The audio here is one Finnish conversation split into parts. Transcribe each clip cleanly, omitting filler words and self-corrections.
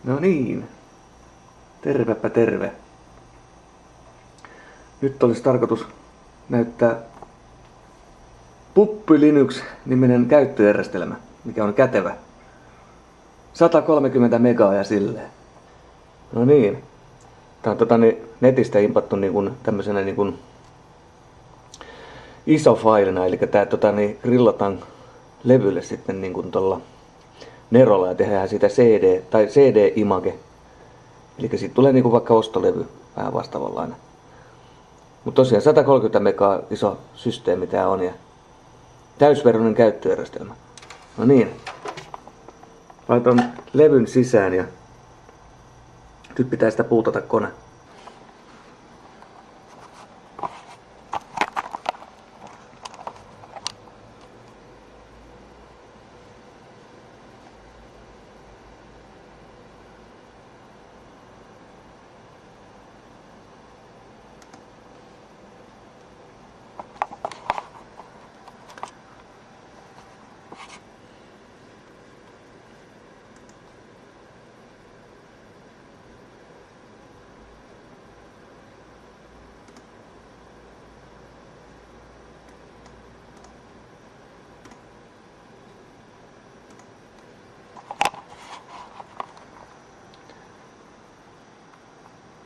No niin, tervepä terve. Nyt olisi tarkoitus näyttää Puppy Linux-niminen käyttöjärjestelmä, mikä on kätevä. 130 megaa ja silleen. No niin. Tää on netistä impattu tämmöisenä iso failina, eli tää grillataan levylle sitten tuolla Nerolla ja tehdään siitä CD tai CD-image. Eli siitä tulee vaikka ostolevy vähän vastaavanlainen. Mutta tosiaan 130 megaa iso systeemi tää on ja täysveroinen käyttöjärjestelmä. No niin. Laitan levyn sisään ja nyt pitää sitä puutata kone.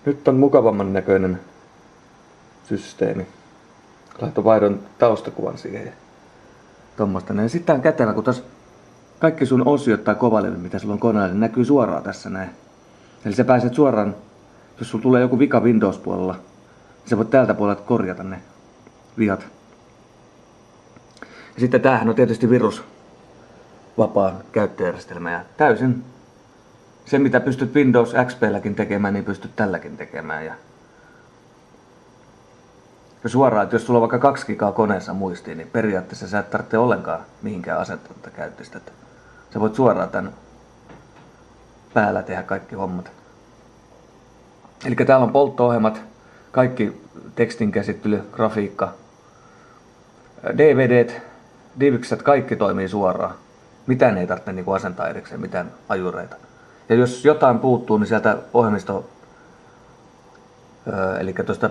Nyt on mukavamman näköinen systeemi. Laitoin vaihdon taustakuvan siihen ja tommosta. Ja sitten on kätevä, kun taas kaikki sun osiot tai kovalevy, mitä sulla on koneella, niin näkyy suoraan tässä näin. Eli sä pääset suoraan, jos sulla tulee joku vika Windows-puolella, niin sä voit täältä puolelta korjata ne viat. Ja sitten tämähän on tietysti virusvapaa käyttöjärjestelmä ja täysin se, mitä pystyt Windows XP:lläkin tekemään, niin pystyt tälläkin tekemään. Ja suoraan, että jos sulla on vaikka 2 gigaa koneessa muistiin, niin periaatteessa sä et tarvitse ollenkaan mihinkään asettaa tätä käyttöstä. Sä voit suoraan tän päällä tehdä kaikki hommat. Eli täällä on poltto-ohjelmat, kaikki tekstinkäsittely, grafiikka, DVDt, DivX:t, kaikki toimii suoraan. Mitään ei tarvitse asentaa erikseen, mitään ajureita. Ja jos jotain puuttuu, niin sieltä ohjelmisto, eli tuosta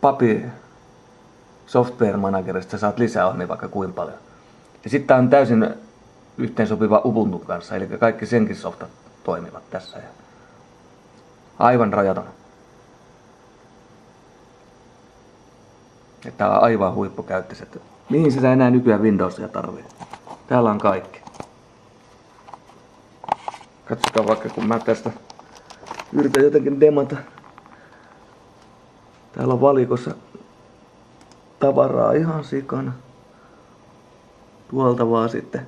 Papi Software Managerista saat lisää ohjelmia vaikka kuinka paljon. Ja sitten tää on täysin yhteensopiva Ubuntun kanssa, eli kaikki senkin softat toimivat tässä. Ja aivan rajaton. Tää on aivan huippukäyttöiset. Mihin sitä enää nykyään Windowsia tarvii? Täällä on kaikki. Katsotaan vaikka, kun mä tästä yritän jotenkin demata. Täällä on valikossa tavaraa ihan sikana. Tuolta vaan sitten.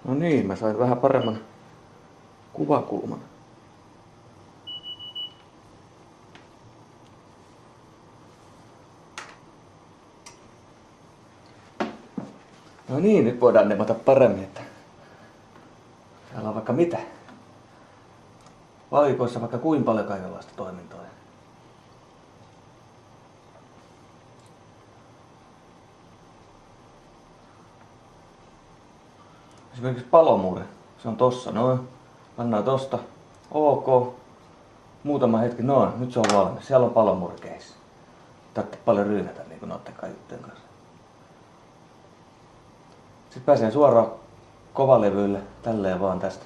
No niin, mä sain vähän paremman kuvakulman. No niin, nyt voidaan demata paremmin, että täällä on vaikka mitä. Valikoissa vaikka kuinka paljon kaikenlaista toimintoa. Esimerkiksi palomuuri, se on tossa noin. Pannaan tosta. OK. Muutama hetki, noin, nyt se on valmis. Siellä on palomuurikeissi. Tarvitsee paljon ryynätä niin kuin noitten juttujen kanssa. Sitten pääsee suoraan kovalevyille, tälleen vaan tästä.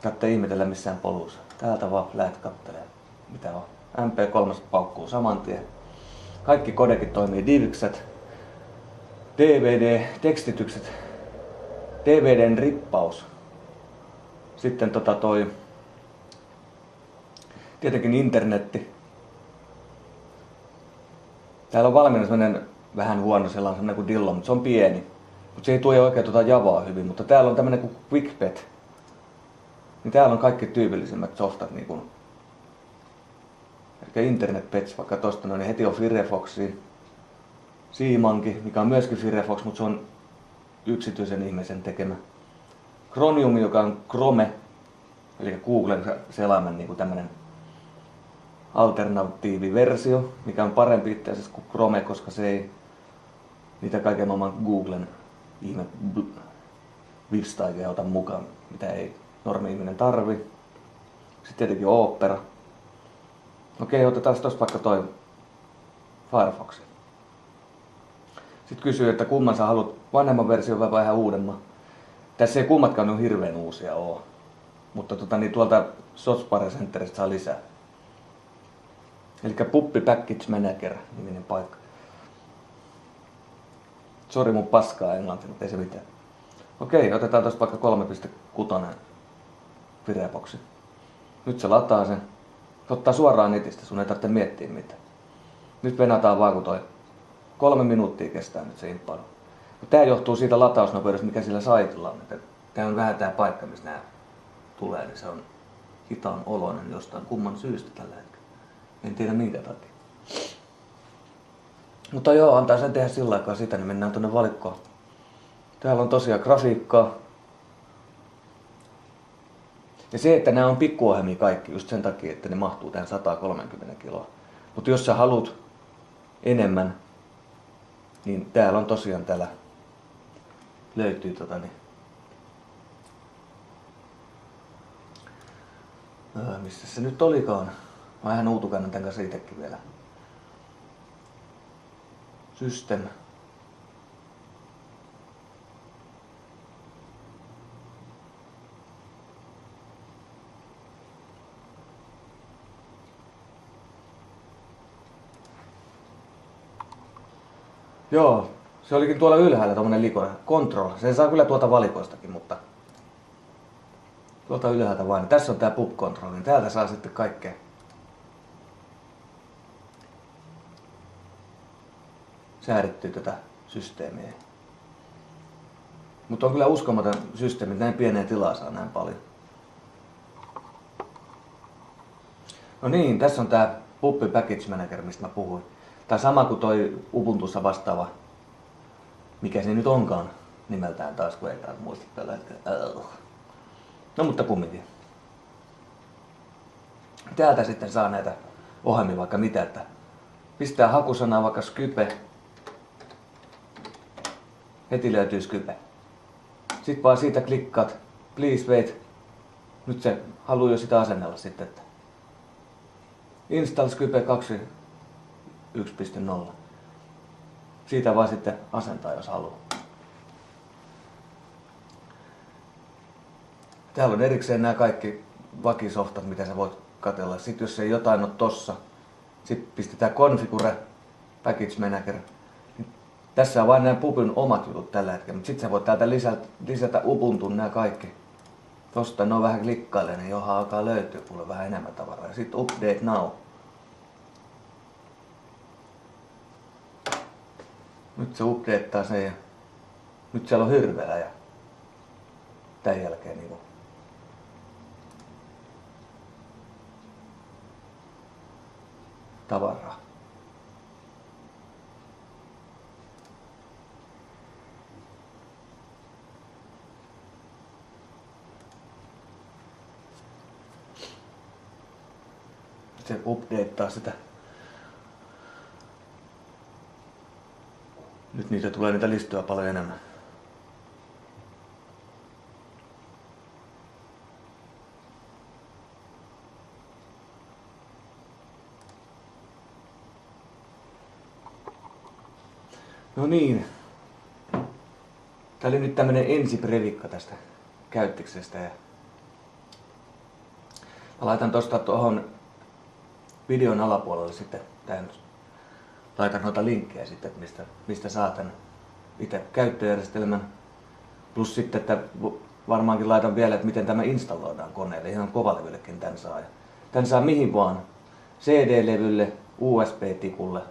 Tarvitsee ihmetellä missään polussa. Täältä vaan lähdet kattelemaan, mitä on. MP3 paukkuu saman tien. Kaikki kodekit toimii, DivX:t, DVD, tekstitykset, DVDn rippaus. Sitten tietenkin internetti. Täällä on valmiina sellainen vähän huono sellainen kuin Dillo, mutta se on pieni. Mutta se ei tue oikein Javaa hyvin, mutta täällä on tämmönen kuin QuickPet. Niin täällä on kaikki tyypillisimmät softat eli Internet Pets vaikka tosta noin, niin heti on Firefoxi. Siimanki, mikä on myöskin Firefox, mutta se on yksityisen ihmisen tekemä. Chromium, joka on Chrome, eli Googlen selaimen tämmönen alternatiiviversio, mikä on parempi itse asiassa kuin Chrome, koska se ei niitä kaiken maailman Googlen ihme Wivstagia otan mukaan, mitä ei normi-ihminen tarvi. Sitten tietenkin Opera. Okei, otetaan tosta vaikka toi Firefox. Sitten kysyy, että kumman sä haluat, vanhemman version vai vähän uudemman. Tässä ei kummatkaan ole hirveän uusia oo. Mutta niin tuolta Source Centeristä saa lisää. Elikkä Puppy Package Manager niminen paikka. Sori mun paskaa englanti, mutta ei se mitään. Okei, otetaan tosta vaikka 3.6 Fireboxi. Nyt se lataa sen. Ottaa suoraan netistä, sun ei tarvitse miettiä mitään. Nyt venataan vaan kun toi 3 minuuttia kestää nyt se imppailu. Tää johtuu siitä latausnopeudesta, mikä sillä saitilla on. Tää on vähän tää paikka, missä nää tulee, niin se on hitaan oloinen jostain kumman syystä tällä hetkellä. En tiedä minkä takia. Mutta joo, antaa sen tehdä sillä aikaa sitä, niin mennään tonne valikkoon. Täällä on tosiaan grafiikkaa. Ja se, että nämä on pikkuohjelmia kaikki, just sen takia, että ne mahtuu tähän 130 kiloa. Mutta jos sä haluat enemmän, niin täällä on tosiaan löytyy missä se nyt olikaan? Mä ihan uutukannan tän kanssa itekin vielä. System. Joo, se olikin tuolla ylhäällä tommonen likone. Control. Se saa kyllä tuolta valikoistakin, mutta tuolta ylhäältä vain. Tässä on tää Pub Control, niin täältä saa sitten kaikkea. Säädettyä tätä systeemiä. Mutta on kyllä uskomaton systeemi, että näin pieneen tilaa saa näin paljon. No niin, tässä on tää Puppy Package Manager, mistä mä puhuin. Tää sama kuin toi Ubuntussa vastaava, mikä se nyt onkaan nimeltään taas, kun ei taas muista tällä hetkellä. No mutta kumminkin. Täältä sitten saa näitä ohjelmia vaikka mitä, että pistää hakusanaa vaikka Skype. Heti löytyy Skype. Sitten vaan siitä klikkaat, please wait. Nyt se haluaa jo sitä asennella sitten, että install Skype 2.1.0. Siitä vaan sitten asentaa, jos haluaa. Täällä on erikseen nämä kaikki vakisoftat, mitä sä voit katsella. Sitten jos ei jotain ole tossa, sitten pistetään configure, package manager. Tässä on vain nämä Pubyn omat jutut tällä hetkellä, mutta sitten sä voit täältä lisätä Ubuntun nämä kaikki. Tosta ne on vähän klikkailee, niin johon alkaa löytyä kuule vähän enemmän tavaraa. Sitten update now. Nyt se updateaa sen ja nyt siellä on hirveellä ja tämän jälkeen niinku tavaraa. Se updateaa sitä. Nyt niitä tulee niitä listoja paljon enemmän. No niin. Tää oli nyt tämmönen ensiprevikka tästä käyttiksestä. Ja mä laitan tosta tuohon videon alapuolelle sitten tämän. Laitan noita linkkejä sitten, mistä saa tän itse käyttöjärjestelmän. Plus sitten, että varmaankin laitan vielä, että miten tämä installoidaan koneelle. Ihan kovalevyllekin tän saa. Tän saa mihin vaan. CD-levylle, USB-tikulle.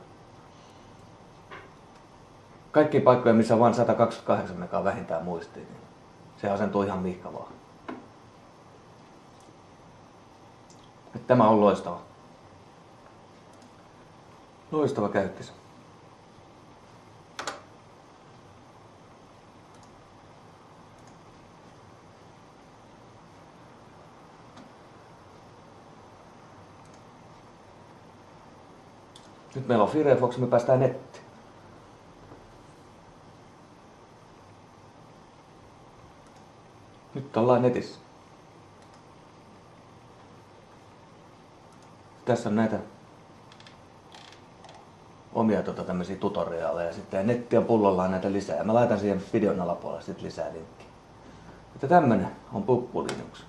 Kaikki paikkoja, missä on vain 128 megaa vähintään muistiin, niin se asentuu ihan mihinkä vaan. Että tämä on loistava. Loistava käyttis. Nyt meillä on Firefox, me päästään nettiin. Nyt ollaan netissä. Tässä on näitä omia tämmöisiä tutoriaaleja. Sitten netti on pullollaan näitä lisää. Mä laitan siihen videon alapuolelle sitten lisää linkkiä. Että tämmönen on Puppu Linux.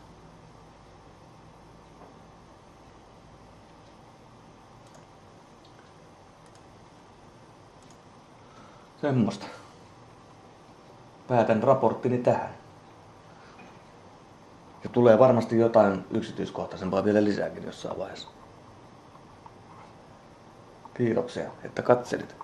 Semmosta. Päätän raporttini tähän. Ja tulee varmasti jotain yksityiskohtaisempaa vielä lisääkin jossain vaiheessa. Kiitoksia, että katselit.